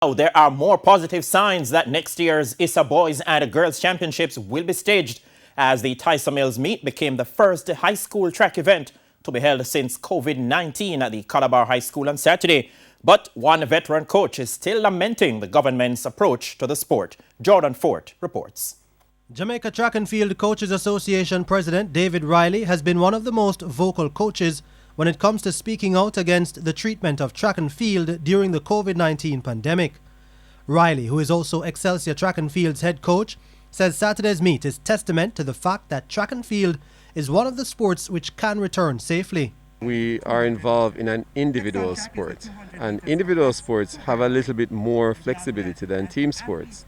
Oh, there are more positive signs that next year's ISA Boys and Girls Championships will be staged, as the Tyser-Mills meet became the first high school track event to be held since COVID-19 at the Calabar High School on Saturday. But one veteran coach is still lamenting the government's approach to the sport. Jordan Fort reports. Jamaica Track and Field Coaches Association President David Riley has been one of the most vocal coaches when it comes to speaking out against the treatment of track and field during the COVID-19 pandemic. Riley, who is also Excelsior Track and Field's head coach, says Saturday's meet is testament to the fact that track and field is one of the sports which can return safely. We are involved in an individual sport, and individual sports have a little bit more flexibility than team sports.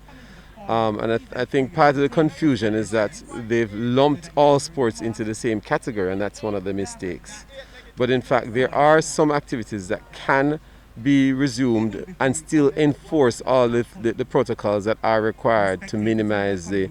And I think part of the confusion is that they've lumped all sports into the same category, and that's one of the mistakes. But in fact, there are some activities that can be resumed and still enforce all the protocols that are required to minimize the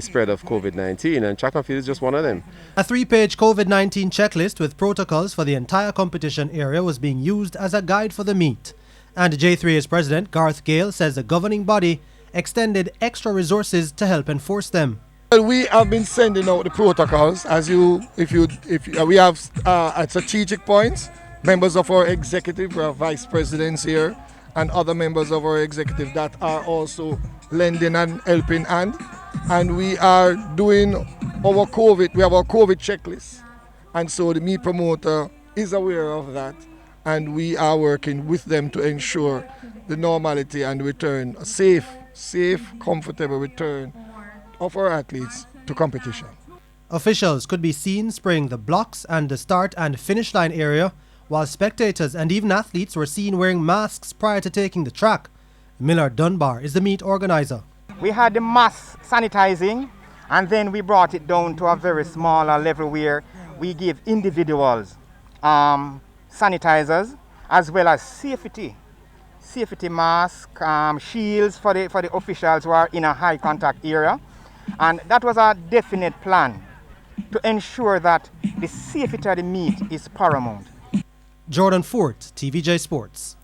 spread of COVID-19, and track and field is just one of them. A 3-page COVID-19 checklist with protocols for the entire competition area was being used as a guide for the meet. And J3's president, Garth Gale, says the governing body extended extra resources to help enforce them. Well, we have been sending out the protocols. We have at strategic points, members of our executive, we have vice presidents here, and other members of our executive that are also lending and helping hand. And we are doing our COVID, we have our COVID checklist. And so the meet promoter is aware of that. And we are working with them to ensure the normality and return, a safe, comfortable return of our athletes to competition. Officials could be seen spraying the blocks and the start and finish line area, while spectators and even athletes were seen wearing masks prior to taking the track. Millard Dunbar is the meet organizer. We had the mass sanitizing, and then we brought it down to a very smaller level where we give individuals sanitizers as well as safety mask, shields for the officials who are in a high contact area. And that was a definite plan to ensure that the safety of the meet is paramount. Jordan Fort, TVJ Sports.